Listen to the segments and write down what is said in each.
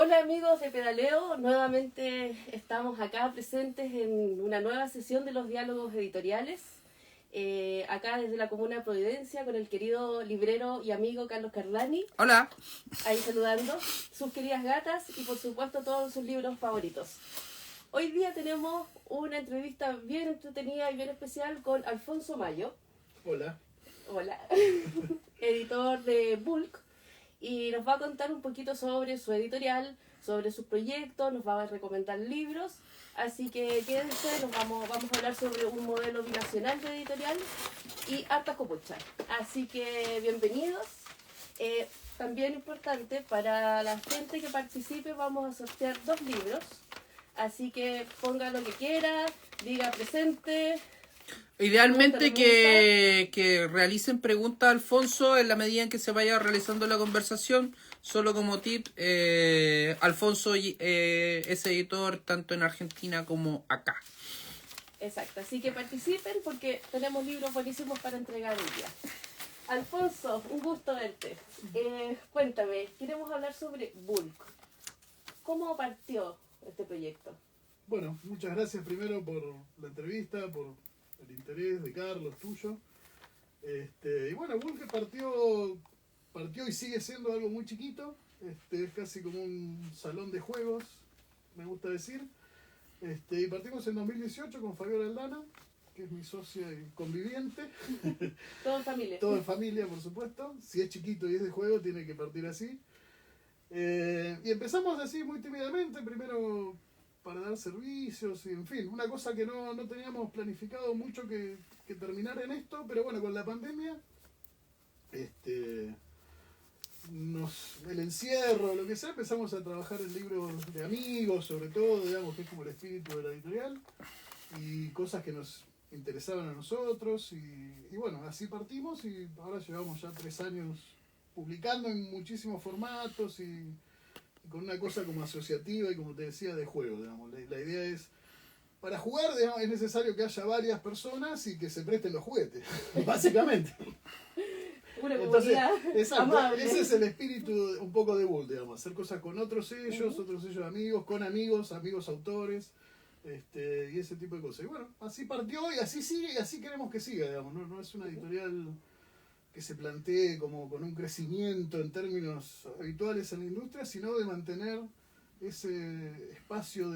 Hola amigos de Pedaleo, nuevamente estamos acá presentes en una nueva sesión de los diálogos editoriales, acá desde la Comuna de Providencia con el querido librero y amigo Carlos Cardani. Hola. Ahí saludando, sus queridas gatas y por supuesto todos sus libros favoritos. Hoy día tenemos una entrevista bien entretenida y bien especial con Alfonso Mayo. Hola. Hola. Editor de Bulk. Y nos va a contar un poquito sobre su editorial, sobre sus proyectos, nos va a recomendar libros. Así que quédense, vamos a hablar sobre un modelo binacional de editorial y hartas copuchas. Así que bienvenidos. También importante, para la gente que participe vamos a sortear 2 libros. Así que ponga lo que quiera, diga presente. Idealmente que realicen preguntas a Alfonso en la medida en que se vaya realizando la conversación. Solo como tip, Alfonso es editor tanto en Argentina como acá. Exacto, así que participen porque tenemos libros buenísimos para entregar hoy día. Alfonso, un gusto verte. Cuéntame, queremos hablar sobre Bulk. ¿Cómo partió este proyecto? Bueno, muchas gracias primero por la entrevista, por el interés de Carlos, tuyo. Y bueno, Bulk partió y sigue siendo algo muy chiquito. Es casi como un salón de juegos, me gusta decir. Y partimos en 2018 con Fabiola Aldana, que es mi socia y conviviente. Todo en familia. Todo en familia, por supuesto. Si es chiquito y es de juego, tiene que partir así. Y empezamos así muy tímidamente, primero para dar servicios y en fin, una cosa que no teníamos planificado mucho que terminar en esto, pero bueno, con la pandemia, el encierro, lo que sea, empezamos a trabajar en libros de amigos, sobre todo, digamos, que es como el espíritu de la editorial, y cosas que nos interesaban a nosotros, y bueno, así partimos y ahora llevamos ya 3 años publicando en muchísimos formatos y con una cosa como asociativa y como te decía de juego, digamos. La idea es, para jugar, digamos, es necesario que haya varias personas y que se presten los juguetes, básicamente. Una Entonces, comunidad exacto, amable. ese es el espíritu un poco de Bull, digamos, hacer cosas con otros sellos, otros sellos amigos, con amigos autores, y ese tipo de cosas. Y bueno, así partió y así sigue y así queremos que siga, digamos, no es una editorial que se plantee como con un crecimiento en términos habituales en la industria, sino de mantener ese espacio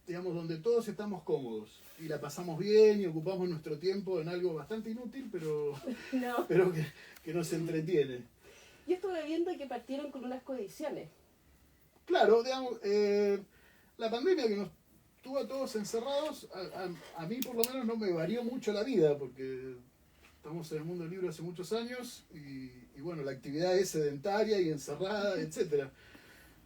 digamos, donde todos estamos cómodos y la pasamos bien y ocupamos nuestro tiempo en algo bastante inútil, pero que nos entretiene. Yo estuve viendo que partieron con unas coediciones. Claro, digamos, la pandemia que nos tuvo a todos encerrados, a mí por lo menos no me varió mucho la vida, porque estamos en el mundo del libro hace muchos años y bueno, la actividad es sedentaria y encerrada, etcétera.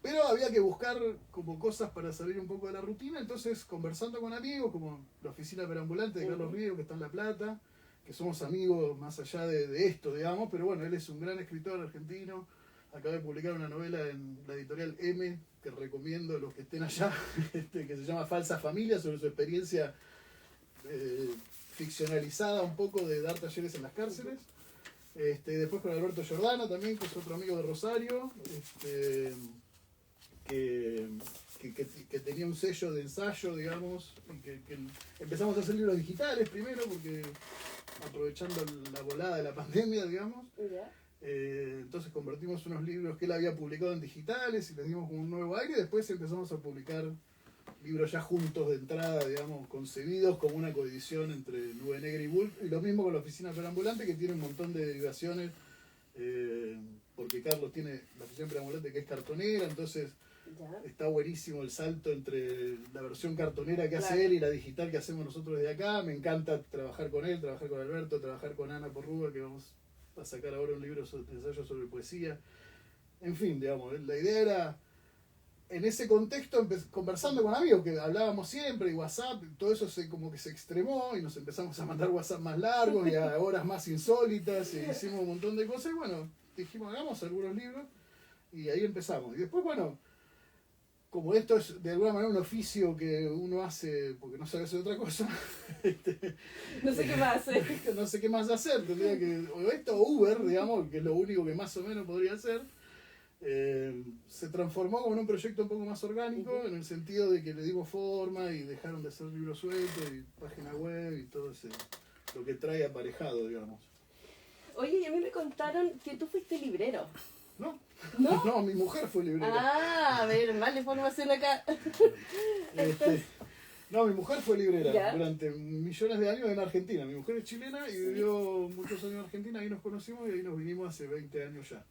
Pero había que buscar como cosas para salir un poco de la rutina, entonces conversando con amigos, como la oficina perambulante de Carlos Río, que está en La Plata, que somos amigos más allá de esto, digamos, pero bueno, él es un gran escritor argentino, acaba de publicar una novela en la editorial M, que recomiendo a los que estén allá, que se llama Falsa Familia, sobre su experiencia ficcionalizada un poco de dar talleres en las cárceles. Después con Alberto Giordano también, que es otro amigo de Rosario, que tenía un sello de ensayo, digamos, y que empezamos a hacer libros digitales primero, porque aprovechando la volada de la pandemia, digamos. Entonces convertimos unos libros que él había publicado en digitales y les dimos como un nuevo aire, y después empezamos a publicar libros ya juntos de entrada, digamos, concebidos como una coedición entre Nube Negra y Bulk, y lo mismo con la oficina perambulante, que tiene un montón de derivaciones, porque Carlos tiene la oficina perambulante que es cartonera, entonces está buenísimo el salto entre la versión cartonera que hace él y la digital que hacemos nosotros desde acá. Me encanta trabajar con él, trabajar con Alberto, trabajar con Ana Porrúa, que vamos a sacar ahora un libro de ensayo sobre poesía. En fin, digamos, la idea era, en ese contexto, conversando con amigos, que hablábamos siempre, y WhatsApp, todo eso como que se extremó, y nos empezamos a mandar WhatsApp más largos, y a horas más insólitas, y hicimos un montón de cosas, y bueno, dijimos, hagamos algunos libros, y ahí empezamos. Y después, bueno, como esto es de alguna manera un oficio que uno hace porque no sabe hacer otra cosa, no sé qué más hacer. No sé qué más hacer, tendría que, o esto o Uber, digamos, que es lo único que más o menos podría hacer. Se transformó como en un proyecto un poco más orgánico, en el sentido de que le dimos forma y dejaron de ser libros sueltos y página web y todo ese, lo que trae aparejado, digamos. Oye, y a mí me contaron que tú fuiste librero. ¿No? ¿No? No, mi mujer fue librera. Ah, a ver, más información acá. No, mi mujer fue librera ¿Ya? durante millones de años en Argentina. Mi mujer es chilena y vivió muchos años en Argentina, ahí nos conocimos y ahí nos vinimos hace 20 años ya.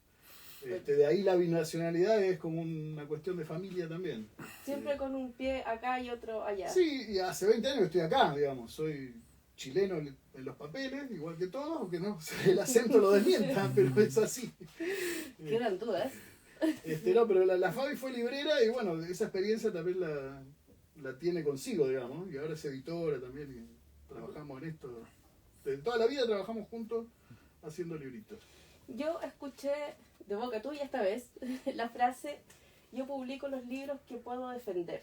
De ahí la binacionalidad es como una cuestión de familia también. Siempre con un pie acá y otro allá. Sí, y hace 20 años estoy acá, digamos. Soy chileno en los papeles, igual que todos, aunque no el acento lo desmienta, pero es así. Quedan dudas. No, pero la Fabi fue librera y bueno, esa experiencia también la tiene consigo, digamos. Y ahora es editora también y trabajamos en esto. De toda la vida trabajamos juntos haciendo libritos. Yo escuché de boca tuya esta vez la frase: yo publico los libros que puedo defender.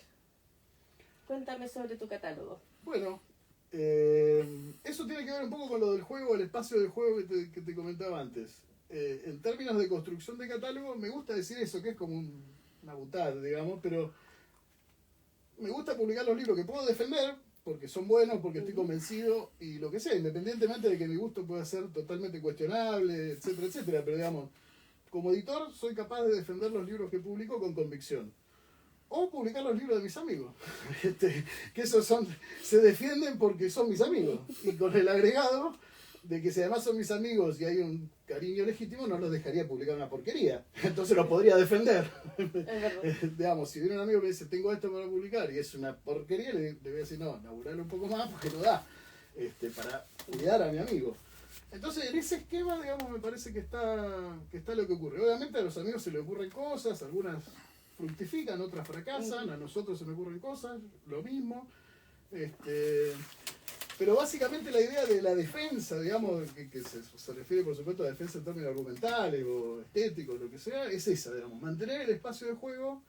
Cuéntame sobre tu catálogo. Bueno, eso tiene que ver un poco con lo del juego, el espacio del juego que te comentaba antes. En términos de construcción de catálogo, me gusta decir eso, que es como una butada, digamos, pero me gusta publicar los libros que puedo defender, porque son buenos, porque estoy convencido, y lo que sea, independientemente de que mi gusto pueda ser totalmente cuestionable, etcétera, etcétera, pero digamos, como editor soy capaz de defender los libros que publico con convicción. O publicar los libros de mis amigos, que esos se defienden porque son mis amigos, y con el agregado de que si además son mis amigos y hay un cariño legítimo, no los dejaría publicar una porquería, entonces los podría defender. Digamos, si viene un amigo que me dice, tengo esto para publicar y es una porquería, le voy a decir, no, laburarlo un poco más porque no da, para cuidar a mi amigo. Entonces, en ese esquema, digamos, me parece que está lo que ocurre. Obviamente a los amigos se les ocurren cosas, algunas fructifican, otras fracasan, a nosotros se nos ocurren cosas, lo mismo. Pero básicamente la idea de la defensa, digamos, que se refiere por supuesto a defensa en términos argumentales o estéticos, lo que sea, es esa, digamos, mantener el espacio de juego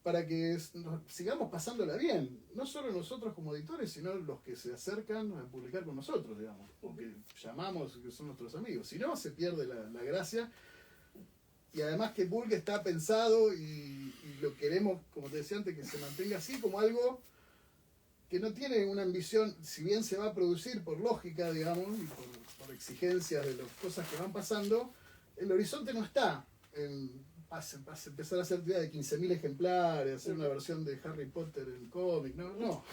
para que sigamos pasándola bien, no solo nosotros como editores, sino los que se acercan a publicar con nosotros, digamos, o que llamamos que son nuestros amigos. Si no, se pierde la gracia. Y además que Bulk está pensado y lo queremos, como te decía antes, que se mantenga así como algo que no tiene una ambición, si bien se va a producir por lógica, digamos, y por exigencias de las cosas que van pasando, el horizonte no está en empezar a hacer tiras de 15.000 ejemplares, hacer una versión de Harry Potter en cómic, no.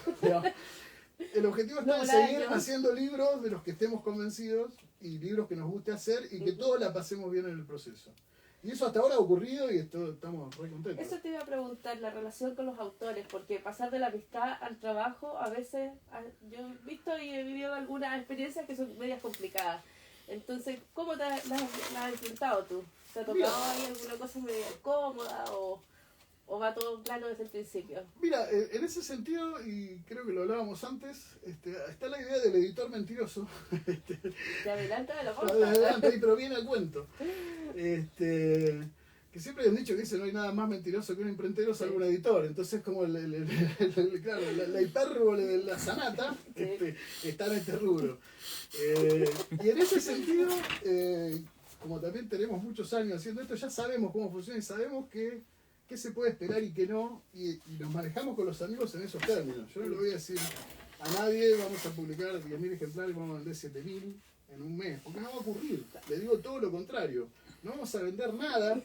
El objetivo está en seguir haciendo libros de los que estemos convencidos y libros que nos guste hacer y que todos la pasemos bien en el proceso. Y eso hasta ahora ha ocurrido y estamos re contentos. Eso te iba a preguntar, la relación con los autores, porque pasar de la amistad al trabajo, a veces, yo he visto y he vivido algunas experiencias que son medias complicadas. Entonces, ¿cómo las has enfrentado tú? ¿Te ha tocado ahí alguna cosa media incómoda o va todo claro desde el principio? Mira, en ese sentido, y creo que lo hablábamos antes, está la idea del editor mentiroso. Te adelanta de la Adelante, pero viene al cuento. Que siempre han dicho que no hay nada más mentiroso que un imprentero salvo un editor. Entonces, como claro, la hipérbole de la sanata está en este rubro. Y en ese sentido, como también tenemos muchos años haciendo esto, ya sabemos cómo funciona y sabemos qué se puede esperar y qué no, y nos manejamos con los amigos en esos términos. Yo no le voy a decir a nadie, vamos a publicar 10.000 ejemplares, vamos a vender 7.000 en un mes, porque no va a ocurrir. Le digo todo lo contrario. No vamos a vender nada,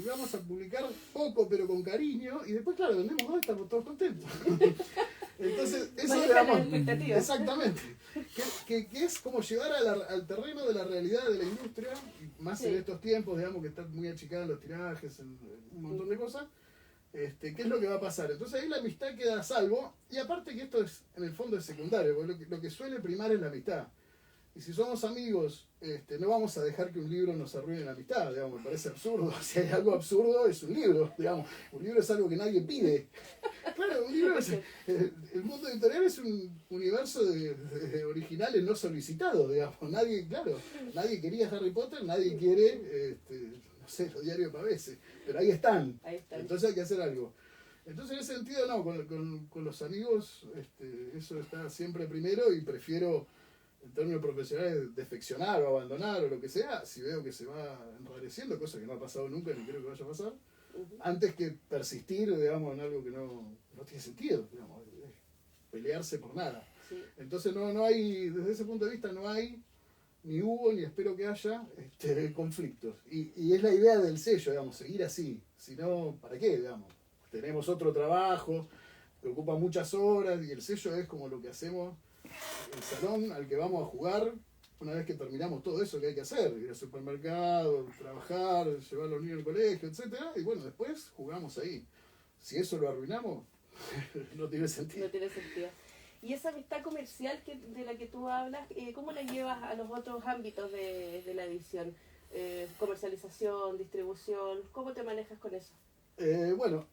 vamos a publicar poco pero con cariño, y después, claro, vendemos dos y estamos todos contentos. Entonces, eso digamos, exactamente, que es como llevar al terreno de la realidad de la industria, y más en estos tiempos, digamos, que están muy achicados los tirajes, en un montón de cosas, qué es lo que va a pasar. Entonces ahí la amistad queda a salvo, y aparte que esto es, en el fondo es secundario, porque lo que suele primar es la amistad. Y si somos amigos, no vamos a dejar que un libro nos arruine la amistad, digamos, me parece absurdo. Si hay algo absurdo, es un libro, digamos. Un libro es algo que nadie pide. Claro, un libro es, el mundo editorial es un universo de originales no solicitados, digamos. Nadie quería Harry Potter, nadie quiere, no sé, los diarios Pavese, pero ahí están. Entonces hay que hacer algo. Entonces en ese sentido, no, con los amigos, eso está siempre primero y prefiero en términos profesionales, defeccionar o abandonar o lo que sea, si veo que se va enrareciendo, cosa que no ha pasado nunca ni creo que vaya a pasar, antes que persistir, digamos, en algo que no tiene sentido, digamos, pelearse por nada. Sí. Entonces no hay, desde ese punto de vista no hay, ni hubo, ni espero que haya conflictos. Y es la idea del sello, digamos, seguir así. Si no, ¿para qué? Digamos, tenemos otro trabajo que ocupa muchas horas y el sello es como lo que hacemos, el salón al que vamos a jugar una vez que terminamos todo eso que hay que hacer, ir al supermercado, trabajar, llevar a los niños al colegio, etcétera, y bueno, después jugamos ahí. Si eso lo arruinamos, no tiene sentido. No tiene sentido. Y esa amistad comercial de la que tú hablas, ¿cómo la llevas a los otros ámbitos de la edición? Comercialización, distribución, ¿cómo te manejas con eso? Bueno,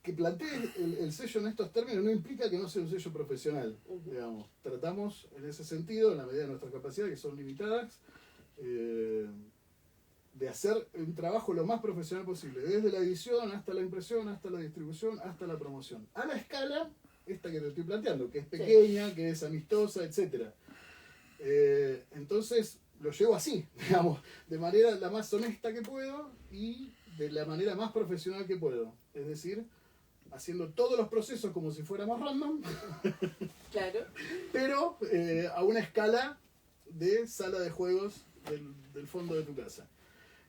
que plantee el sello en estos términos no implica que no sea un sello profesional, digamos. Tratamos en ese sentido, en la medida de nuestras capacidades, que son limitadas, de hacer un trabajo lo más profesional posible, desde la edición hasta la impresión, hasta la distribución, hasta la promoción. A la escala, esta que te estoy planteando, que es pequeña, que es amistosa, etc. Entonces, lo llevo así, digamos, de manera la más honesta que puedo y de la manera más profesional que puedo. Es decir, haciendo todos los procesos como si fuéramos random, claro, pero a una escala de sala de juegos del fondo de tu casa.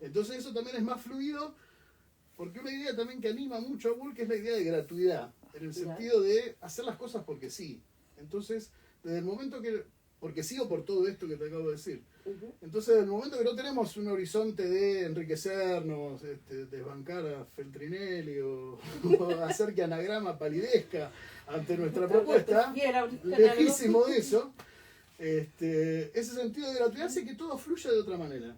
Entonces eso también es más fluido, porque una idea también que anima mucho a Bulk es la idea de gratuidad, en el sentido de hacer las cosas porque sí. Entonces, desde el momento que... porque sí o por todo esto que te acabo de decir. Entonces, desde el momento que no tenemos un horizonte de enriquecernos, desbancar a Feltrinelli o hacer que Anagrama palidezca ante nuestra propuesta, lejísimo de eso, ese sentido de gratuidad hace que todo fluya de otra manera.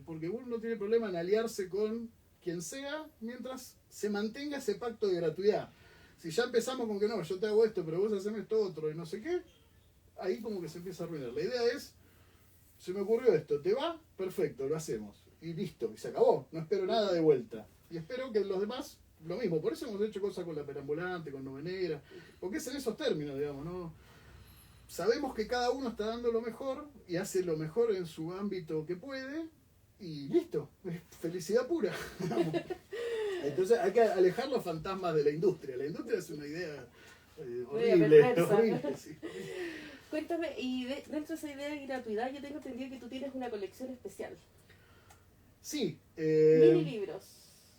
Porque uno no tiene problema en aliarse con quien sea mientras se mantenga ese pacto de gratuidad. Si ya empezamos con que no, yo te hago esto, pero vos haceme esto otro y no sé qué, ahí como que se empieza a arruinar. La idea es, se me ocurrió esto, ¿te va? Perfecto, lo hacemos. Y listo, y se acabó. No espero nada de vuelta. Y espero que los demás, lo mismo. Por eso hemos hecho cosas con la perambulante, con Novenera, porque es en esos términos, digamos, ¿no? Sabemos que cada uno está dando lo mejor y hace lo mejor en su ámbito que puede y listo, es felicidad pura. Entonces hay que alejar los fantasmas de la industria. La industria es una idea horrible, sí. Cuéntame, y dentro de esa idea de gratuidad, yo tengo entendido que tú tienes una colección especial. Sí. Mini libros.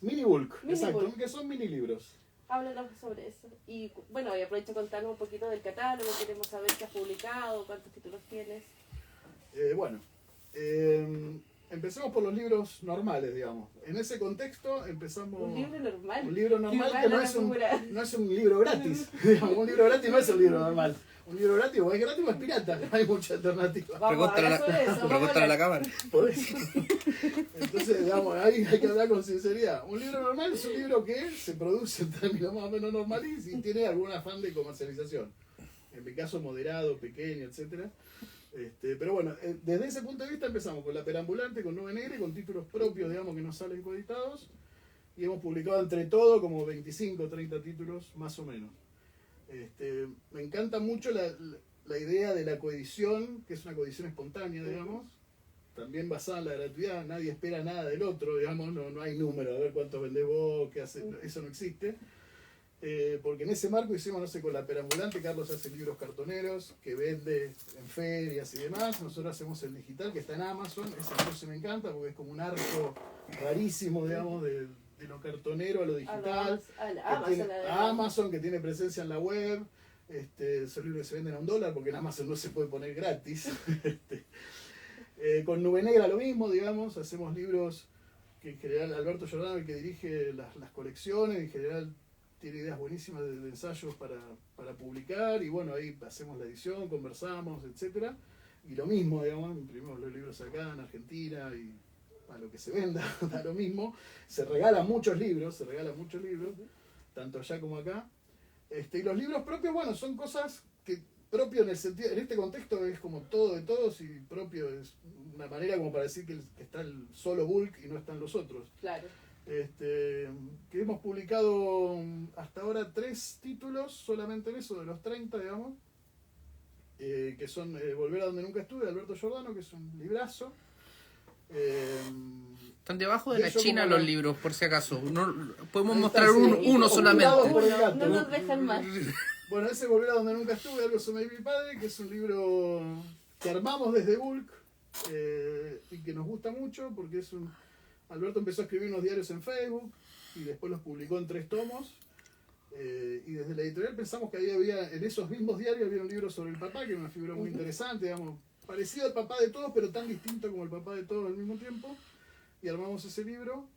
Mini Bulk, Mini exacto, Bulk. que son mini libros. Háblanos sobre eso. Y bueno, y aprovecho a contarnos un poquito del catálogo, queremos saber qué has publicado, cuántos títulos tienes. Empecemos por los libros normales, digamos. En ese contexto empezamos... Un libro normal. Un libro normal que no es un libro gratis. Digamos, un libro gratis no es un libro normal. Un libro gratis o es gratis o es pirata. No hay mucha alternativa. Pregúntale a la cámara. Entonces, digamos, ahí hay que hablar con sinceridad. Un libro normal es un libro que se produce en términos más o menos normales y tiene algún afán de comercialización. En mi caso, moderado, pequeño, etcétera. Pero bueno, desde ese punto de vista empezamos con La Perambulante, con Nube Negra, con títulos propios, digamos, que no salen coeditados. Y hemos publicado entre todo como 25 o 30 títulos, más o menos. Me encanta mucho la idea de la coedición, que es una coedición espontánea, digamos, también basada en la gratuidad, nadie espera nada del otro, digamos, no hay número, a ver cuántos vendés vos, qué hace, eso no existe. Porque en ese marco hicimos, no sé, con La Perambulante, Carlos hace libros cartoneros, que vende en ferias y demás, nosotros hacemos el digital, que está en Amazon, ese negocio me encanta, porque es como un arco rarísimo, digamos, de lo cartonero a lo digital, Amazon, que tiene presencia en la web, son libros que se venden a $1 porque en Amazon no se puede poner gratis. Con Nube Negra lo mismo, digamos, hacemos libros que en general Alberto Giordano, el que dirige las colecciones, en general tiene ideas buenísimas de ensayos para publicar, y bueno, ahí hacemos la edición, conversamos, etcétera, y lo mismo, digamos, imprimimos los libros acá en Argentina y a lo que se venda, da lo mismo. Se regalan muchos libros, tanto allá como acá. Y los libros propios, bueno, son cosas que propio en el sentido, en este contexto es como todo de todos, y propio es una manera como para decir que está el solo Bulk y no están los otros. Claro. Que hemos publicado hasta ahora 3 títulos, solamente en eso, de los 30, digamos. que son Volver a donde nunca estuve, de Alberto Giordano, que es un librazo. Están debajo de Y la eso China como los la- libros, por si acaso. No, podemos Ahí mostrar está, sí, uno ocultado solamente. por el gato. No nos dejan más. Bueno, ese Volver a donde nunca estuve, algo sobre mi padre, que es un libro que armamos desde Bulk y que nos gusta mucho porque es un... Alberto empezó a escribir unos diarios en Facebook y después los publicó en 3 tomos. Y desde la editorial pensamos que ahí había, en esos mismos diarios había un libro sobre el papá, que era una figura muy interesante, digamos, parecido al papá de todos, pero tan distinto como el papá de todos al mismo tiempo. Y armamos ese libro,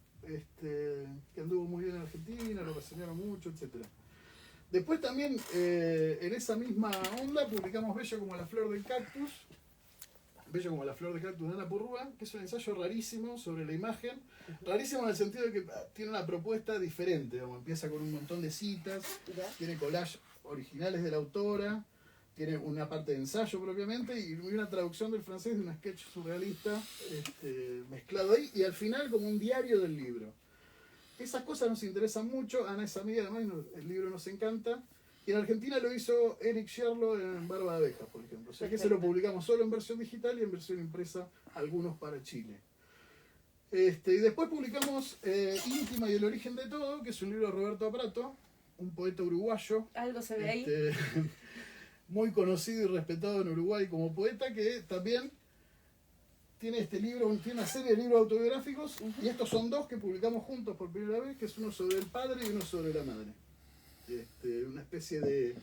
que anduvo muy bien en Argentina, lo reseñaron mucho, etc. Después también, en esa misma onda, publicamos Bello como la flor del cactus. Bello como la flor del cactus de Ana Purrúa, que es un ensayo rarísimo sobre la imagen. Rarísimo en el sentido de que tiene una propuesta diferente. Digamos, empieza con un montón de citas, tiene collage originales de la autora, tiene una parte de ensayo propiamente y una traducción del francés de un sketch surrealista mezclado ahí, y al final como un diario del libro. Esas cosas nos interesan mucho, Ana es amiga, además el libro nos encanta. Y en Argentina lo hizo Eric Sherlock en Barba de Abejas, por ejemplo. O sea que se lo publicamos solo en versión digital y en versión impresa, algunos para Chile. Y después publicamos Íntima y el origen de todo, que es un libro de Roberto Aprato, un poeta uruguayo. Algo se ve ahí. Muy conocido y respetado en Uruguay como poeta, que también tiene este libro, tiene una serie de libros autobiográficos, y estos son 2 que publicamos juntos por primera vez, que es uno sobre el padre y uno sobre la madre. Una especie de,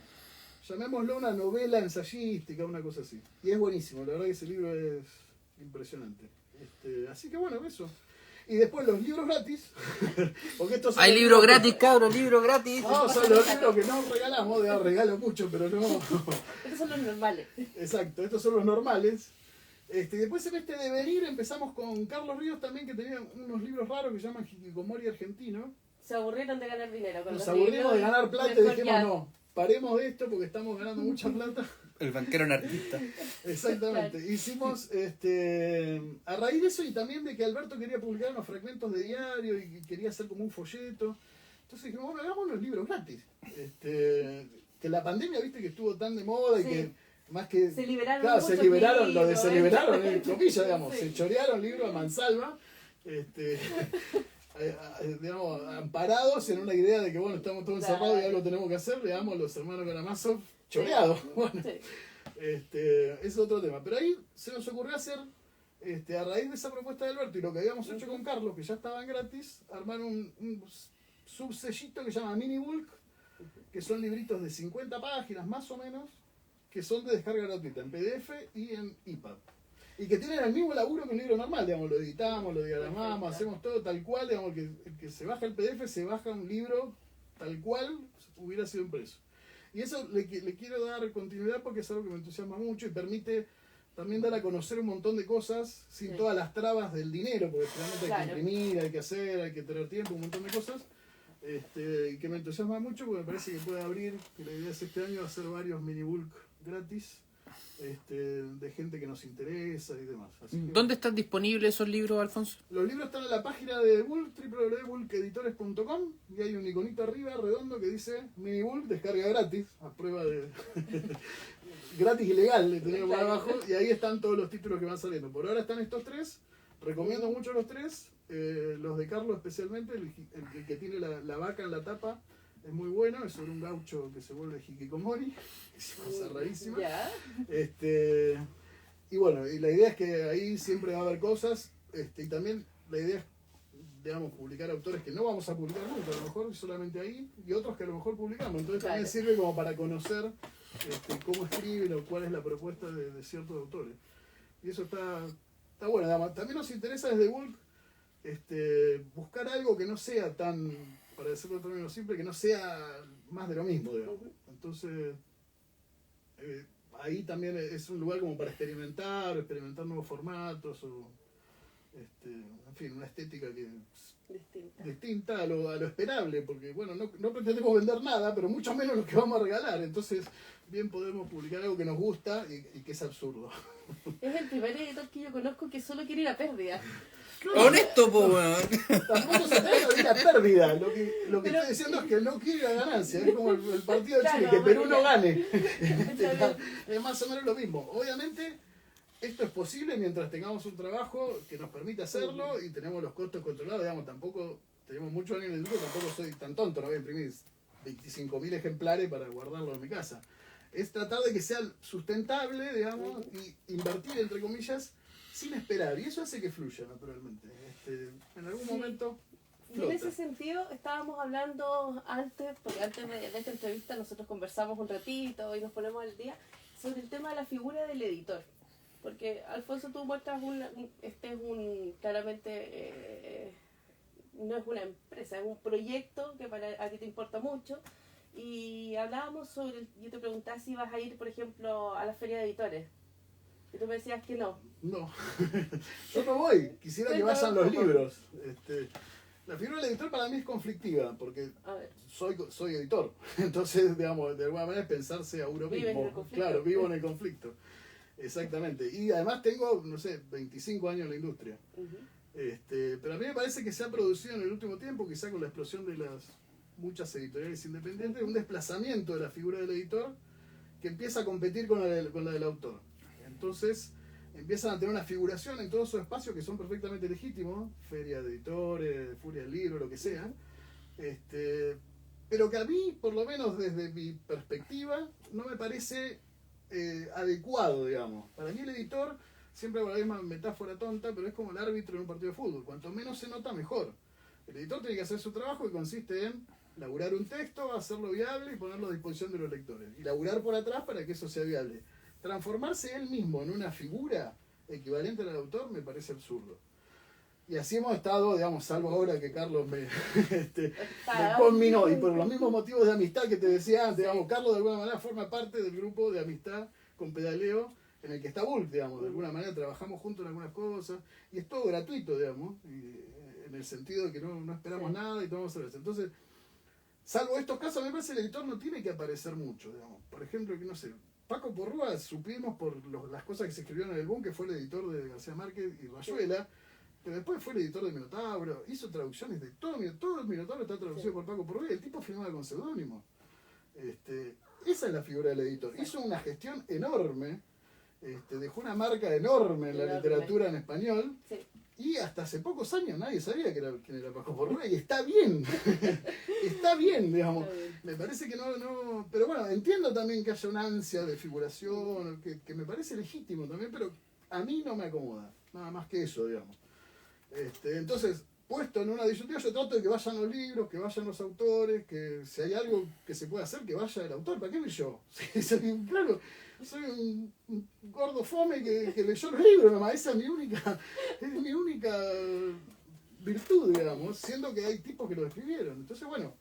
llamémoslo una novela ensayística, una cosa así. Y es buenísimo, la verdad que ese libro es impresionante. Así que bueno, eso. Y después los libros gratis. Porque estos son Hay los libros que- gratis, cabros, libros gratis. No, son los libros que no regalamos, regalo mucho, pero no. Estos son los normales. Exacto, estos son los normales. Después en este devenir empezamos con Carlos Ríos también, que tenía unos libros raros que se llaman Hikikomori argentino. Se aburrieron de ganar dinero con Nos los aburrimos libros de ganar plata y mejor dijimos ya. no, paremos de esto porque estamos ganando mucha plata. El banquero anarquista. Exactamente. Hicimos, a raíz de eso y también de que Alberto quería publicar unos fragmentos de diario y quería hacer como un folleto. Entonces dijimos, bueno, hagamos unos libros gratis. Que la pandemia, viste, que estuvo tan de moda y Sí. que más que... Se liberaron Claro, se muchos liberaron, lo de libros, se liberaron, en comillas, digamos, Sí. se chorearon libros a mansalva, digamos, amparados en una idea de que, bueno, estamos todos Claro. encerrados y algo tenemos que hacer, digamos, los hermanos Karamazov choreados. Bueno, Sí. es otro tema. Pero ahí se nos ocurrió hacer, a raíz de esa propuesta de Alberto y lo que habíamos hecho con Carlos, que ya estaban gratis, armar un subsellito que se llama Mini Bulk, que son libritos de 50 páginas más o menos, que son de descarga gratuita en PDF y en EPUB. Y que tienen el mismo laburo que un libro normal, digamos, lo editamos, lo diagramamos, hacemos todo tal cual, digamos, el que se baja el PDF se baja un libro tal cual hubiera sido impreso. Y eso le quiero dar continuidad porque es algo que me entusiasma mucho y permite también dar a conocer un montón de cosas sin Sí. todas las trabas del dinero, porque finalmente hay Claro. que imprimir, hay que hacer, hay que tener tiempo, un montón de cosas. Y que me entusiasma mucho porque me parece que puede abrir, que la idea es este año hacer varios mini bulk gratis, de gente que nos interesa y demás. Así que ¿Dónde están disponibles esos libros, Alfonso? los libros están en la página de Bulk, www.bulkeditores.com, y hay un iconito arriba redondo que dice mini bulk, descarga gratis, a prueba de gratis y legal, le tenemos por abajo, y ahí están todos los títulos que van saliendo. Por ahora están estos 3, recomiendo mucho los 3, los de Carlos especialmente, el que tiene la vaca en la tapa es muy bueno, es sobre un gaucho que se vuelve hikikomori, es una cosa rarísima. Ya. Y bueno, y la idea es que ahí siempre va a haber cosas, y también la idea es, digamos, publicar autores que no vamos a publicar nunca, a lo mejor solamente ahí, y otros que a lo mejor publicamos. Entonces también Claro. sirve como para conocer cómo escriben o cuál es la propuesta de ciertos autores. Y eso está bueno. Digamos, también nos interesa desde Bulk buscar algo que no sea tan, para decirlo en términos simples, que no sea más de lo mismo, digamos. Entonces, ahí también es un lugar como para experimentar nuevos formatos, o en fin, una estética que Distinta. distinta a lo esperable, porque bueno, no pretendemos vender nada, pero mucho menos lo que vamos a regalar. Entonces, bien podemos publicar algo que nos gusta y que es absurdo. Es el primer editor que yo conozco que solo quiere ir a pérdida. Honesto, po, weón. Tampoco se trata de una pérdida. Lo que estoy diciendo es que no quiere la ganancia. Es como el partido de Chile, que Perú no gane. Es más o menos lo mismo. Obviamente, esto es posible mientras tengamos un trabajo que nos permita hacerlo y tenemos los costos controlados. Digamos, tampoco tenemos muchos años en el grupo, tampoco soy tan tonto, no voy a imprimir 25.000 ejemplares para guardarlo en mi casa. Es tratar de que sea sustentable, digamos, y invertir, entre comillas, sin esperar. Y eso hace que fluya, naturalmente. En algún momento Y en ese sentido, estábamos hablando antes, porque antes de esta entrevista nosotros conversamos un ratito y nos ponemos al día, sobre el tema de la figura del editor. Porque, Alfonso, tú muestras claramente, no es una empresa, es un proyecto que a ti te importa mucho. Y hablábamos sobre, yo te preguntaba si ibas a ir, por ejemplo, a la feria de editores. Y tú me decías que no. No, yo no voy, quisiera que vayan los libros. La figura del editor para mí es conflictiva, porque soy editor. Entonces, digamos, de alguna manera es pensarse a uno mismo. Claro, vivo en el conflicto. Exactamente. Y además tengo, no sé, 25 años en la industria. Pero a mí me parece que se ha producido en el último tiempo, quizá con la explosión de las muchas editoriales independientes, un desplazamiento de la figura del editor que empieza a competir con la del autor. Entonces empiezan a tener una figuración en todos esos espacios que son perfectamente legítimos, feria de editores, furia del libro, lo que sea, pero que a mí, por lo menos desde mi perspectiva, no me parece adecuado, digamos. Para mí el editor, siempre hago la misma metáfora tonta, pero es como el árbitro en un partido de fútbol. Cuanto menos se nota, mejor. El editor tiene que hacer su trabajo, que consiste en laburar un texto, hacerlo viable y ponerlo a disposición de los lectores. Y laburar por atrás para que eso sea viable. Transformarse él mismo en una figura equivalente al autor me parece absurdo. Y así hemos estado, digamos, salvo ahora que Carlos me conminó, y por los mismos motivos de amistad que te decía antes, digamos, Carlos de alguna manera forma parte del grupo de amistad con Pedaleo, en el que está Bulk, digamos, de alguna manera trabajamos juntos en algunas cosas, y es todo gratuito, digamos, y, en el sentido de que no esperamos nada y tomamos cerveza. Entonces, salvo estos casos, a mí me parece que el editor no tiene que aparecer mucho, digamos. Por ejemplo, que no sé, Paco Porrúa, supimos por las cosas que se escribieron en el boom, que fue el editor de García Márquez y Rayuela, pero después fue el editor de Minotauro, hizo traducciones de todo el Minotauro está traducido por Paco Porrúa, y el tipo firmaba con seudónimo. Esa es la figura del editor. Hizo una gestión enorme, dejó una marca enorme en la literatura en español, y hasta hace pocos años nadie sabía quién era Paco Porrúa, y está bien, está bien, digamos. Me parece que no, pero bueno, entiendo también que haya una ansia de figuración, que me parece legítimo también, pero a mí no me acomoda, nada más que eso, digamos. Entonces, puesto en una disyuntiva, yo trato de que vayan los libros, que vayan los autores, que si hay algo que se pueda hacer, que vaya el autor. ¿Para qué voy yo? Claro, soy un gordo fome que leyó los libros nomás. Esa es mi única virtud, digamos, siendo que hay tipos que lo escribieron. Entonces, bueno,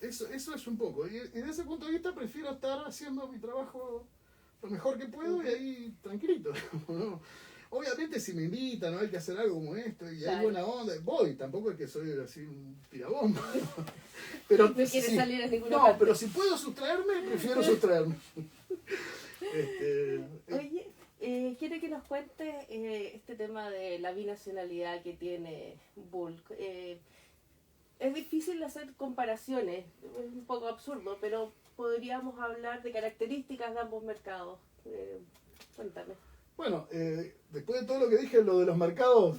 eso es un poco. Y desde ese punto de vista prefiero estar haciendo mi trabajo lo mejor que puedo y ahí tranquilito, ¿no? Obviamente si me invitan, ¿no? Hay que hacer algo como esto y hay buena onda, voy, tampoco es que soy así un tirabomba. Pero, no quieres salir a ninguna no, parte. pero si puedo sustraerme, prefiero sustraerme. Oye, quiero que nos cuentes este tema de la binacionalidad que tiene Bulk. Es difícil hacer comparaciones, es un poco absurdo, pero podríamos hablar de características de ambos mercados. Cuéntame. Bueno, después de todo lo que dije, lo de los mercados,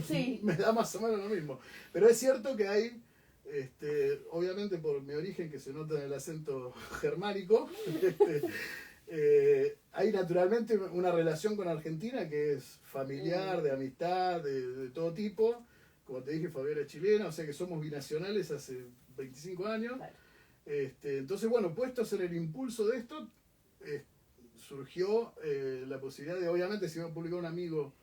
sí. me da más o menos lo mismo. Pero es cierto que hay, obviamente por mi origen, que se nota en el acento germánico, hay naturalmente una relación con Argentina que es familiar, de amistad, de todo tipo. Como te dije, Fabiola es chilena, o sea que somos binacionales hace 25 años. Claro. Entonces, bueno, puestos en el impulso de esto, surgió la posibilidad de, obviamente, si iba a publicar un amigo,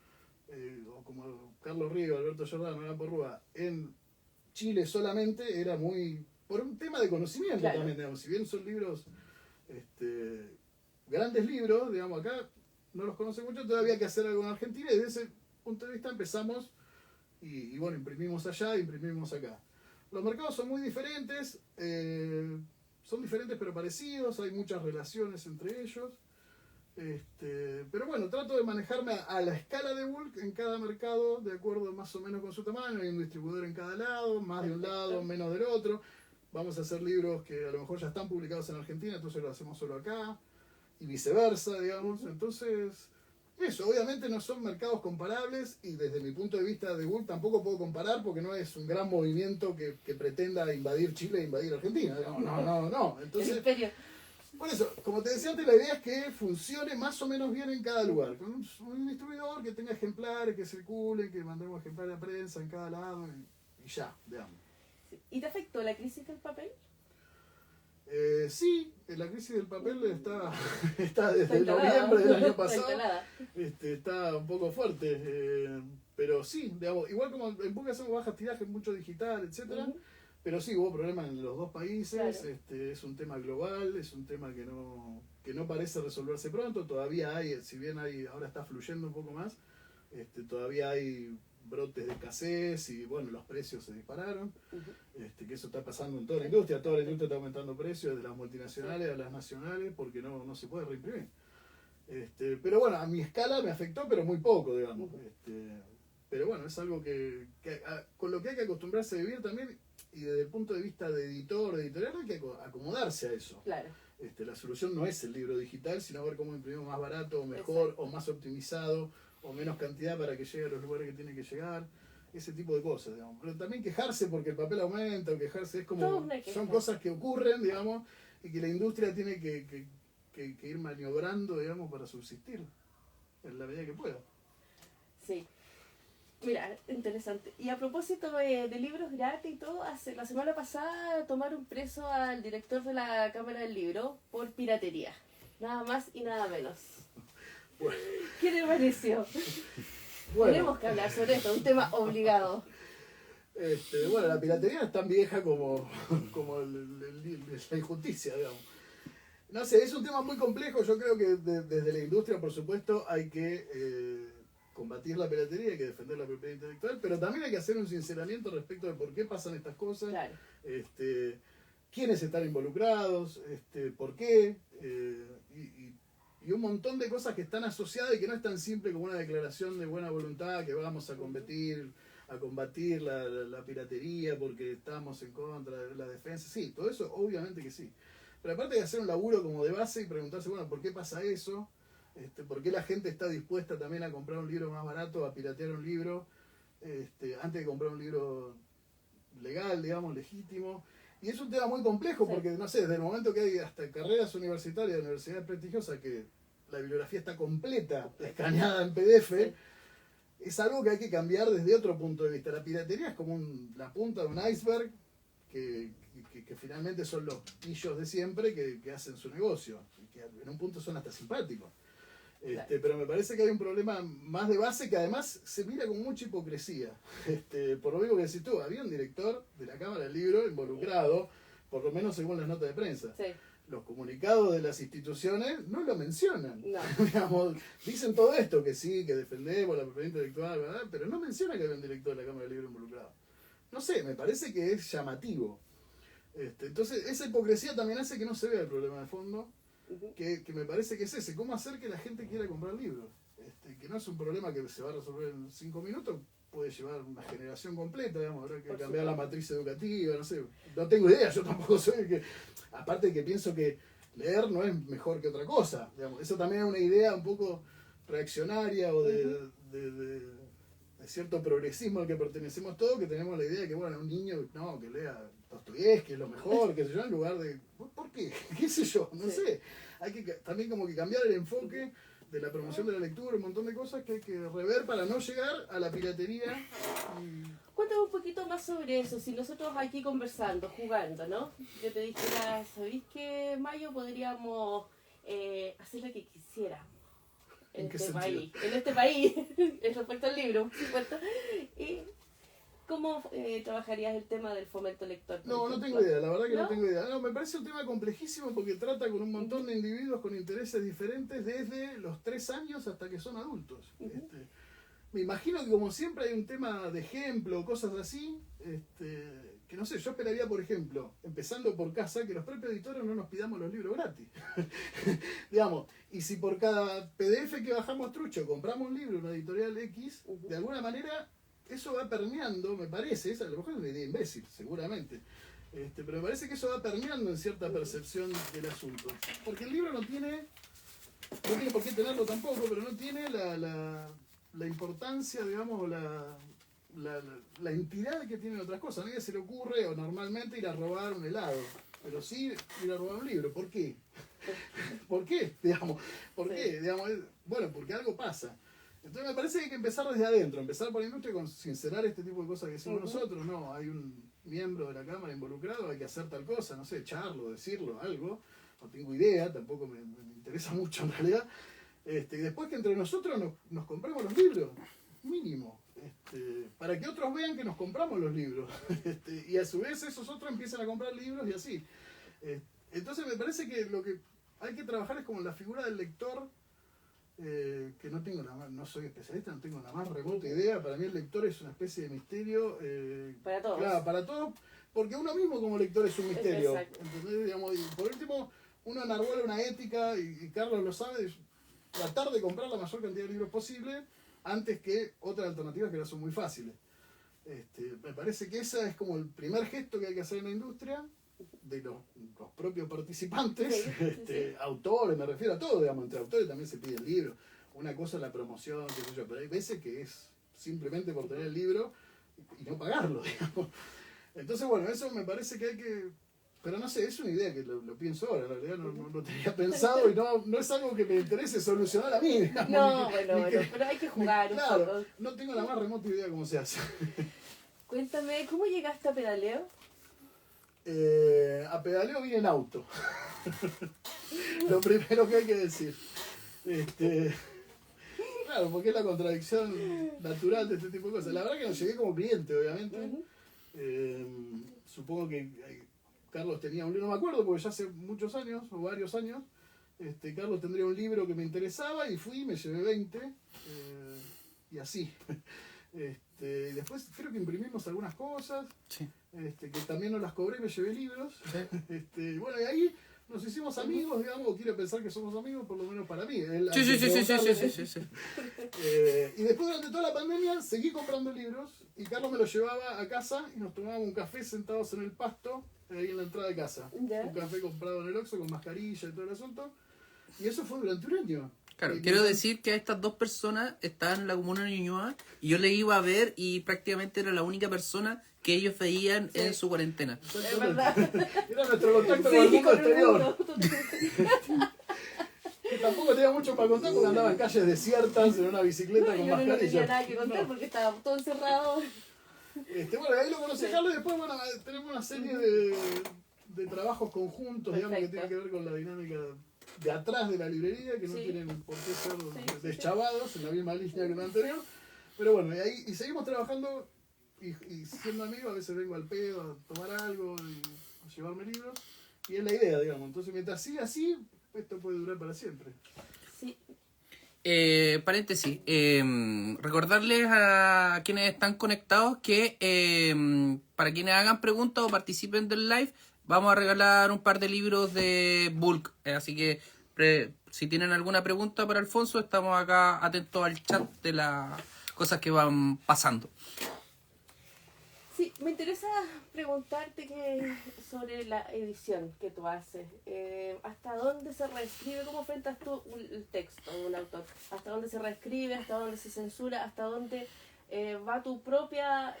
o como Carlos Río, Alberto Giordano, Hernán Porrúa, en Chile solamente, era muy, por un tema de conocimiento también, digamos, si bien son libros, grandes libros, digamos, acá no los conoce mucho, todavía hay que hacer algo en Argentina, y desde ese punto de vista empezamos, y bueno, imprimimos allá, imprimimos acá. Los mercados son muy diferentes, son diferentes pero parecidos, hay muchas relaciones entre ellos. Pero bueno, trato de manejarme a la escala de bulk en cada mercado, de acuerdo más o menos con su tamaño. Hay un distribuidor en cada lado, más de un lado, menos del otro. Vamos a hacer libros que a lo mejor ya están publicados en Argentina, entonces lo hacemos solo acá, y viceversa, digamos. Entonces, eso, obviamente no son mercados comparables, y desde mi punto de vista de bulk tampoco puedo comparar, porque no es un gran movimiento que pretenda invadir Chile e invadir Argentina, digamos. No. Entonces, por eso, como te decía antes, la idea es que funcione más o menos bien en cada lugar, con un distribuidor que tenga ejemplares, que circulen, que mandemos ejemplares a prensa en cada lado, y ya, digamos. ¿Y te afectó la crisis del papel? Sí, la crisis del papel está desde noviembre del año pasado. Está un poco fuerte, pero sí, digamos, igual como en Book hacemos bajas tirajes, mucho digital, etcétera. Pero sí, hubo problemas en los dos países, claro. Es un tema global, es un tema que no parece resolverse pronto, todavía hay, si bien ahora está fluyendo un poco más, todavía hay brotes de escasez y bueno, los precios se dispararon, que eso está pasando en toda la industria está aumentando precios, de las multinacionales a las nacionales, porque no se puede reimprimir. Pero bueno, a mi escala me afectó, pero muy poco, digamos. Pero bueno, es algo con lo que hay que acostumbrarse a vivir también, y desde el punto de vista de editor, de editorial, hay que acomodarse a eso. Claro. La solución no es el libro digital, sino ver cómo imprimimos más barato, o mejor, exacto, o más optimizado, o menos cantidad para que llegue a los lugares que tiene que llegar. Ese tipo de cosas, digamos. Pero también quejarse porque el papel aumenta, o quejarse, es como, son cosas que ocurren, digamos, y que la industria tiene que ir maniobrando, digamos, para subsistir en la medida que pueda. Sí. Mira, interesante. Y a propósito de libros gratis y todo, la semana pasada tomaron preso al director de la Cámara del Libro por piratería. Nada más y nada menos. Bueno. ¿Qué le pareció? Bueno. Tenemos que hablar sobre esto, un tema obligado. Bueno, la piratería es tan vieja como la injusticia, digamos. No sé, es un tema muy complejo. Yo creo que desde la industria, por supuesto, hay que combatir la piratería, hay que defender la propiedad intelectual, pero también hay que hacer un sinceramiento respecto de por qué pasan estas cosas, claro, quiénes están involucrados, por qué, y un montón de cosas que están asociadas y que no es tan simple como una declaración de buena voluntad, que vamos a combatir la piratería porque estamos en contra de la defensa. Sí, todo eso obviamente que sí, pero aparte hay que hacer un laburo como de base y preguntarse, bueno, ¿por qué pasa eso? ¿Por qué la gente está dispuesta también a comprar un libro más barato, a piratear un libro, antes de comprar un libro legal, digamos, legítimo? Y es un tema muy complejo, porque, no sé, desde el momento que hay hasta carreras universitarias, universidades prestigiosas, que la bibliografía está completa, escaneada en PDF, es algo que hay que cambiar desde otro punto de vista. La piratería es como la punta de un iceberg, que finalmente son los pillos de siempre que hacen su negocio, y que en un punto son hasta simpáticos. Claro. Pero me parece que hay un problema más de base que además se mira con mucha hipocresía. Por lo mismo que decís tú, había un director de la Cámara del Libro involucrado, por lo menos según las notas de prensa. Sí. Los comunicados de las instituciones no lo mencionan. No. Digamos, dicen todo esto, que sí, que defendemos la propiedad intelectual, ¿verdad? Pero no menciona que había un director de la Cámara del Libro involucrado. No sé, me parece que es llamativo. Entonces, esa hipocresía también hace que no se vea el problema de fondo. Que me parece que es ese, cómo hacer que la gente quiera comprar libros, que no es un problema que se va a resolver en 5 minutos, puede llevar una generación completa, digamos, habrá que cambiar la matriz educativa, no sé, no tengo idea, yo tampoco soy el que, aparte de que pienso que leer no es mejor que otra cosa, digamos, eso también es una idea un poco reaccionaria o de cierto progresismo al que pertenecemos todos, que tenemos la idea de que, bueno, un niño, no, que lea Dostoyevski es lo mejor, qué sé yo, en lugar de, ¿por qué? ¿Qué sé yo? No sé. Hay que también como que cambiar el enfoque de la promoción de la lectura, un montón de cosas que hay que rever para no llegar a la piratería. Cuéntame un poquito más sobre eso, si nosotros aquí conversando, jugando, ¿no? Yo te dije, ¿sabéis que Mayo podríamos hacer lo que quisiéramos? En este país, respecto al libro, ¿cierto? Y ¿cómo trabajarías el tema del fomento lector? No tengo idea, la verdad que no tengo idea. No, me parece un tema complejísimo porque trata con un montón de individuos con intereses diferentes desde los 3 años hasta que son adultos. Me imagino que como siempre hay un tema de ejemplo, cosas así, que no no sé, yo esperaría, por ejemplo, empezando por casa, que los propios editores no nos pidamos los libros gratis. Digamos, y si por cada PDF que bajamos trucho compramos un libro, una editorial X, de alguna manera eso va permeando, me parece, esa a lo mejor es una idea imbécil, seguramente. Pero me parece que eso va permeando en cierta percepción del asunto. Porque el libro no tiene por qué tenerlo tampoco, pero no tiene la importancia, digamos, o la entidad que tienen otras cosas. A nadie se le ocurre, o normalmente, ir a robar un helado, pero sí ir a robar un libro. ¿Por qué? ¿Por qué? Digamos, ¿por qué? Digamos, bueno, porque algo pasa. Entonces me parece que hay que empezar desde adentro, empezar por la industria con sincerar este tipo de cosas que decimos nosotros. No, hay un miembro de la Cámara involucrado, hay que hacer tal cosa, no sé, echarlo, decirlo, algo. No tengo idea, tampoco me interesa mucho en realidad. Y después que entre nosotros nos compremos los libros, mínimo. Para que otros vean que nos compramos los libros. Y a su vez esos otros empiezan a comprar libros y así. Entonces me parece que lo que hay que trabajar es como la figura del lector. Que no soy especialista, no tengo la más remota idea. Para mí el lector es una especie de misterio. Para todos. Claro, para todos, porque uno mismo como lector es un misterio. ¿Entendés? Digamos, y por último, uno enarbola una ética, y Carlos lo sabe, de tratar de comprar la mayor cantidad de libros posible antes que otras alternativas que ahora son muy fáciles. Me parece que ese es como el primer gesto que hay que hacer en la industria, de los propios participantes, autores, me refiero a todo, digamos, entre autores también se pide el libro. Una cosa es la promoción, qué sé yo, pero hay veces que es simplemente por tener el libro y no pagarlo, digamos. Entonces, bueno, eso me parece que hay que... Pero no sé, es una idea que lo pienso ahora, en realidad no lo tenía pensado y no es algo que me interese solucionar a mí, digamos. No, bueno, pero hay que jugar un claro, poco. no tengo la más remota idea de cómo se hace. Cuéntame, ¿cómo llegaste a Pedaleo? A Pedaleo vine en auto. Lo primero que hay que decir. Claro, porque es la contradicción natural de este tipo de cosas. La verdad que no llegué como cliente, obviamente. Supongo que Carlos tenía un libro, no me acuerdo, porque ya hace muchos años, o varios años, Carlos tendría un libro que me interesaba y fui, me llevé 20, y así. Y después creo que imprimimos algunas cosas, Sí. Que también no las cobré, me llevé libros. Sí. Bueno, y ahí nos hicimos amigos, digamos, o quiero pensar que somos amigos, por lo menos para mí. Sí. Y después durante toda la pandemia seguí comprando libros y Carlos me los llevaba a casa y nos tomábamos un café sentados en el pasto, ahí en la entrada de casa. Un café comprado en el Oxxo con mascarilla y todo el asunto. Y eso fue durante un año. Claro, quiero decir que a estas dos personas estaban en la comuna de Ñuñoa y yo le iba a ver y prácticamente era la única persona que ellos veían en su cuarentena. Es verdad. Era nuestro contacto con el mundo con el exterior. mundo. Que tampoco tenía mucho para contar porque andaba en calles desiertas en una bicicleta con Yo no tenía mascarilla. nada que contar porque estaba todo encerrado. Bueno, ahí lo conocí Carlos y después tenemos una serie de trabajos conjuntos, digamos, que tienen que ver con la dinámica de atrás de la librería, que no tienen por qué ser deschavados en la misma línea que la anterior. Pero bueno, y seguimos trabajando y siendo amigos, a veces vengo al pedo a tomar algo y a llevarme libros. Y es la idea, digamos. Entonces, mientras siga así, esto puede durar para siempre. Sí. Paréntesis, recordarles a quienes están conectados que para quienes hagan preguntas o participen del live, vamos a regalar un par de libros de Bulk. Así que si tienen alguna pregunta para Alfonso, estamos acá atentos al chat de las cosas que van pasando. Sí, me interesa preguntarte sobre la edición que tú haces. ¿Hasta dónde se reescribe? ¿Cómo enfrentas tú el texto de un autor? ¿Hasta dónde se reescribe? ¿Hasta dónde se censura? ¿Hasta dónde va tu propia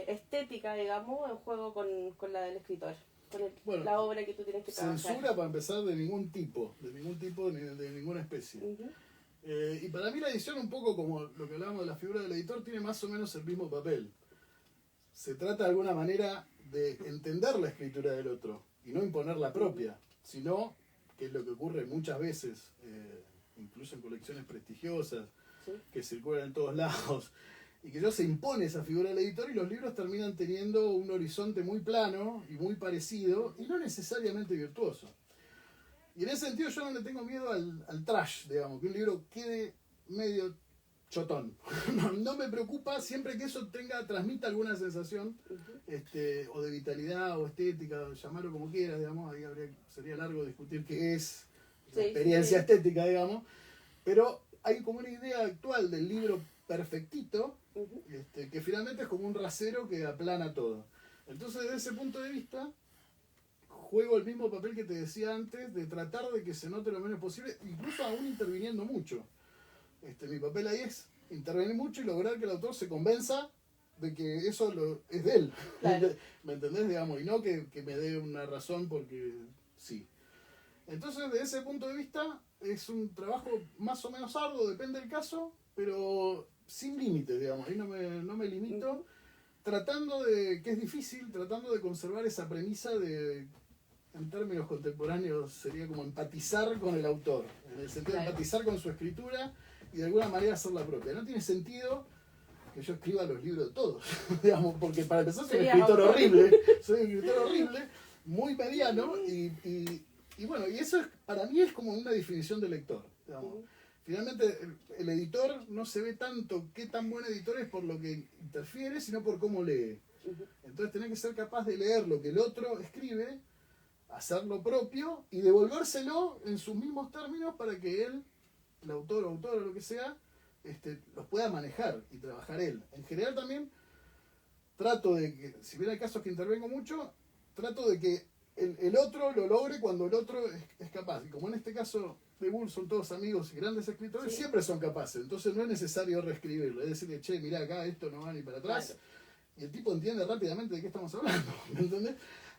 estética, digamos, en juego con la del escritor? Con la obra que tú tienes que trabajar. Censura, para empezar, de ningún tipo ni de ninguna especie. Y para mí la edición, un poco como lo que hablábamos de la figura del editor, tiene más o menos el mismo papel. Se trata de alguna manera de entender la escritura del otro y no imponer la propia, sino, que es lo que ocurre muchas veces, incluso en colecciones prestigiosas, que circulan en todos lados, y que ya se impone esa figura del editor y los libros terminan teniendo un horizonte muy plano y muy parecido y no necesariamente virtuoso. Y en ese sentido yo no le tengo miedo al trash, digamos, que un libro quede medio chotón. No me preocupa siempre que eso transmita alguna sensación o de vitalidad o estética, llamarlo como quieras, digamos, ahí sería largo discutir qué es la experiencia estética, digamos, pero hay como una idea actual del libro perfectito, que finalmente es como un rasero que aplana todo. Entonces, desde ese punto de vista, juego el mismo papel que te decía antes, de tratar de que se note lo menos posible, incluso aún interviniendo mucho. Mi papel ahí es intervenir mucho y lograr que el autor se convenza de que eso es de él. Claro. ¿Me entendés? Digamos, y no que me dé una razón porque sí. Entonces, desde ese punto de vista, es un trabajo más o menos arduo, depende del caso, pero sin límites, digamos. Ahí no me limito, tratando de, que es difícil, tratando de conservar esa premisa de, en términos contemporáneos, sería como empatizar con el autor, en el sentido de empatizar con su escritura y de alguna manera hacerla propia. No tiene sentido que yo escriba los libros de todos, digamos, porque para empezar soy un escritor horrible, muy mediano, y bueno, y eso para mí es como una definición de lector, digamos. Finalmente, el editor no se ve tanto qué tan buen editor es por lo que interfiere, sino por cómo lee. Entonces tenés que ser capaz de leer lo que el otro escribe, hacer lo propio y devolvérselo en sus mismos términos para que él, el autor o autora, lo que sea, los pueda manejar y trabajar él. En general también trato de que, si bien hay casos que intervengo mucho, trato de que el otro lo logre cuando el otro es capaz. Y como en este caso de Bull son todos amigos y grandes escritores, siempre son capaces. Entonces no es necesario reescribirlo. Es decirle, che, mirá acá, esto no va ni para atrás. Claro. Y el tipo entiende rápidamente de qué estamos hablando. ¿Me entendés?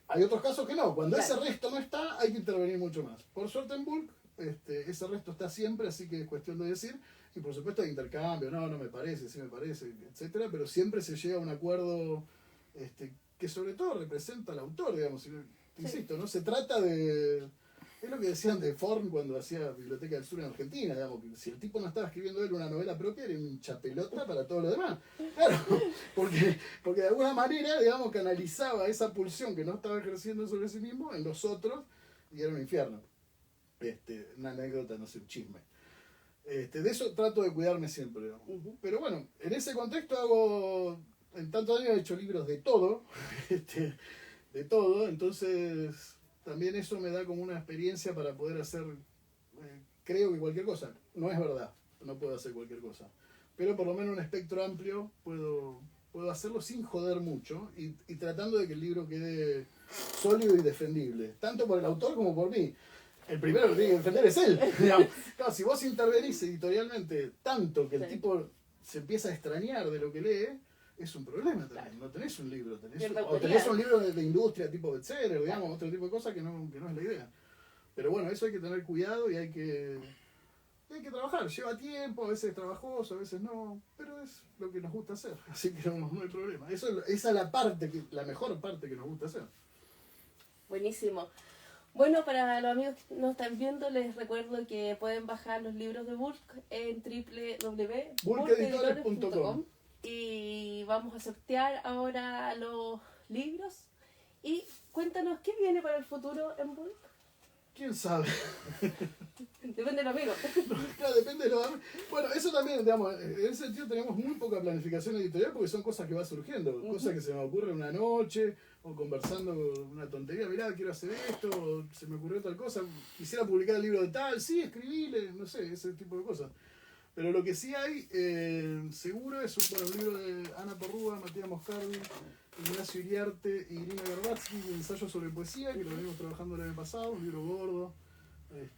Hay otros casos que no. Cuando ese resto no está, hay que intervenir mucho más. Por suerte en Bulk, ese resto está siempre, así que es cuestión de decir. Y por supuesto hay intercambio, no me parece, sí me parece, etcétera. Pero siempre se llega a un acuerdo que sobre todo representa al autor, digamos. Insisto, no se trata de... Es lo que decían de Forn cuando hacía Biblioteca del Sur en Argentina, digamos, que si el tipo no estaba escribiendo él una novela propia, era un chapelota para todo lo demás. Claro, porque de alguna manera, digamos, canalizaba esa pulsión que no estaba ejerciendo sobre sí mismo en los otros, y era un infierno. Una anécdota, no sé, un chisme. De eso trato de cuidarme siempre, digamos. Pero bueno, en ese contexto en tantos años he hecho libros de todo, de todo, entonces... También eso me da como una experiencia para poder hacer, creo que cualquier cosa. No es verdad, no puedo hacer cualquier cosa. Pero por lo menos un espectro amplio puedo hacerlo sin joder mucho y tratando de que el libro quede sólido y defendible. Tanto por el autor como por mí. El primero que tiene que defender es él. Claro, si vos intervenís editorialmente tanto que el tipo se empieza a extrañar de lo que lee, es un problema también. Claro. No tenés un libro, tenés un libro de industria tipo bestseller, digamos, otro tipo de cosas que no es la idea. Pero bueno, eso hay que tener cuidado y hay que trabajar. Lleva tiempo, a veces es trabajoso, a veces no, pero es lo que nos gusta hacer, así que no hay problema. Esa es la mejor parte que nos gusta hacer. Buenísimo. Bueno, para los amigos que nos están viendo, les recuerdo que pueden bajar los libros de Bulk en www.bulkeditores.com. Y vamos a sortear ahora los libros. Y cuéntanos, ¿qué viene para el futuro en Bulk? ¿Quién sabe? Depende de los amigos. Claro, depende de los amigos. Bueno, eso también, digamos, en ese sentido tenemos muy poca planificación editorial porque son cosas que van surgiendo. Cosas que se me ocurren una noche o conversando una tontería. Mirá, quiero hacer esto, o se me ocurrió tal cosa. Quisiera publicar el libro de tal, sí, escribile, no sé, ese tipo de cosas. Pero lo que sí hay, seguro, es un libro de Ana Porrúa, Matías Moscardi, Ignacio Iriarte y Irina Garbatsky, un ensayo sobre poesía, que lo venimos trabajando el año pasado, un libro gordo,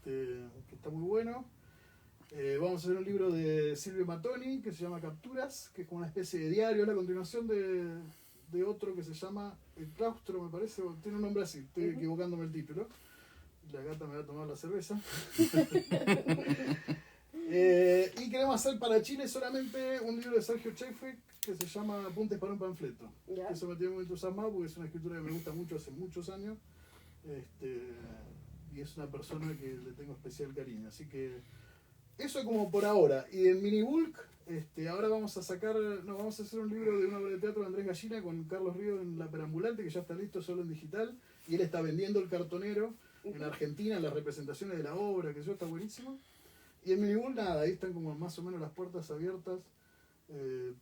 que está muy bueno. Vamos a hacer un libro de Silvio Mattoni, que se llama Capturas, que es como una especie de diario, la continuación de otro que se llama El Claustro, me parece, tiene un nombre así, estoy equivocándome el título. La gata me va a tomar la cerveza. Y queremos hacer para Chile solamente un libro de Sergio Chefek que se llama Apuntes para un panfleto. Eso me tiene muy entusiasmado porque es una escritura que me gusta mucho hace muchos años, y es una persona que le tengo especial cariño. Así que eso como por ahora. Y en Mini Bulk, ahora vamos a hacer un libro de una obra de teatro de Andrés Gallina con Carlos Ríos en La Perambulante, que ya está listo solo en digital, y él está vendiendo El Cartonero en Argentina, en las representaciones de la obra, que eso está buenísimo. Y en Minibulk nada, ahí están como más o menos las puertas abiertas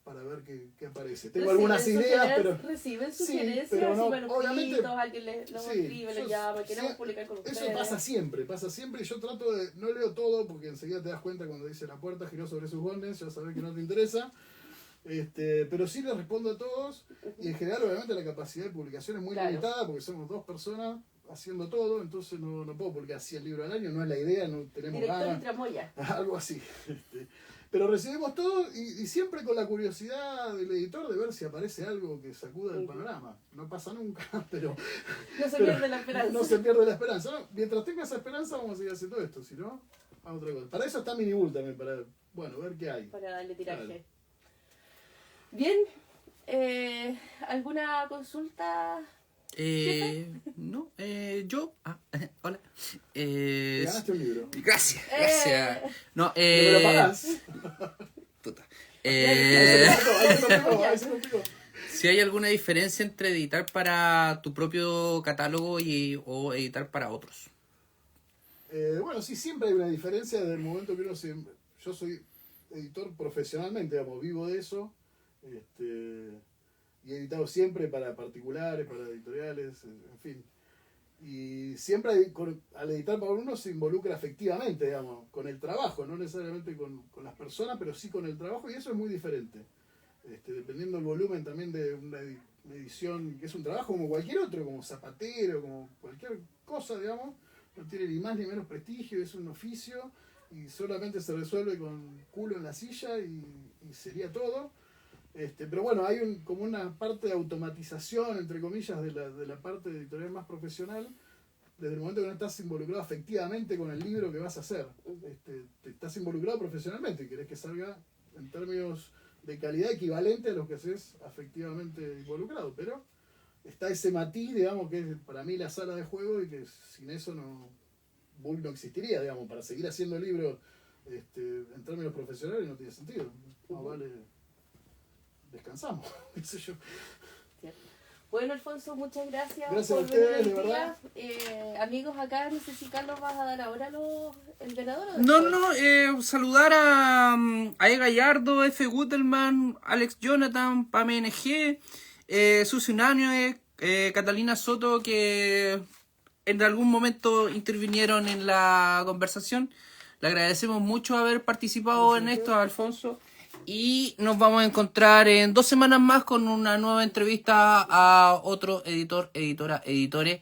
para ver qué aparece. Tengo algunas ideas, pero... Reciben Sí, sugerencias, pero no, y manuscritos, obviamente, alguien los sí, escribe, yo- los llama, queremos sí, publicar con ustedes. Eso pasa siempre, y yo trato de, no leo todo porque enseguida te das cuenta cuando dice la puerta giró sobre sus bondes, ya sabes que no te interesa, pero sí les respondo a todos, y en general obviamente la capacidad de publicación es muy Claro. limitada porque somos 2 personas haciendo todo, entonces no puedo publicar 100 libros al año, no es la idea, no tenemos Director y ganas, tramoya. algo así. Pero recibimos todo y siempre con la curiosidad del editor de ver si aparece algo que sacuda el panorama. No pasa nunca, pero No se pero pierde la esperanza. no se pierde la esperanza. ¿No? Mientras tenga esa esperanza vamos a seguir haciendo esto, si no, a otra cosa. Para eso está Minibulk también, para ver qué hay. Para darle tiraje. Claro. Bien, ¿alguna consulta? No, yo. Hola. Te ganaste un libro. Gracias, gracias. No, ¿No me lo pagás? puta. Ahí se lo pico. Si hay alguna diferencia entre editar para tu propio catálogo o editar para otros. Bueno, sí, siempre hay una diferencia desde el momento que yo soy editor profesionalmente, digamos, vivo de eso. Y he editado siempre para particulares, para editoriales, en fin. Y siempre al editar para uno se involucra afectivamente, digamos, con el trabajo, no necesariamente con las personas, pero sí con el trabajo, y eso es muy diferente. Dependiendo del volumen también de una edición, que es un trabajo como cualquier otro, como zapatero, como cualquier cosa, digamos, no tiene ni más ni menos prestigio, es un oficio, y solamente se resuelve con culo en la silla y sería todo. Pero bueno, hay como una parte de automatización, entre comillas, de la parte editorial más profesional, desde el momento que no estás involucrado afectivamente con el libro que vas a hacer. Te estás involucrado profesionalmente y querés que salga en términos de calidad equivalente a los que haces afectivamente involucrado. Pero está ese matiz, digamos, que es para mí la sala de juego y que sin eso Bulk no existiría, digamos, para seguir haciendo libros en términos profesionales no tiene sentido. No vale... Descansamos, qué sé yo. Bueno, Alfonso, muchas gracias, Gracias a por ustedes, venir de hoy día. verdad. Amigos, acá no sé si Carlos vas a dar ahora el ganador o No, después. no, saludar a E. Gallardo, F. Gutelman, Alex Jonathan, Pame NG, Susi Unánue, Catalina Soto, que en algún momento intervinieron en la conversación. Le agradecemos mucho haber participado en esto, Alfonso. Y nos vamos a encontrar en 2 semanas más con una nueva entrevista a otro editor, editora, editores,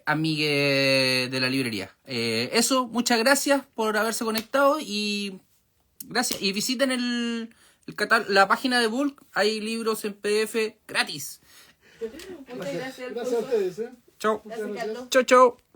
amigue de la librería. Eso, muchas gracias por haberse conectado y gracias. Y visiten la página de Bulk, hay libros en PDF gratis. Muchas gracias, Gracias a Alfonso. ustedes. Chao. Gracias, Carlos. Chao, chao.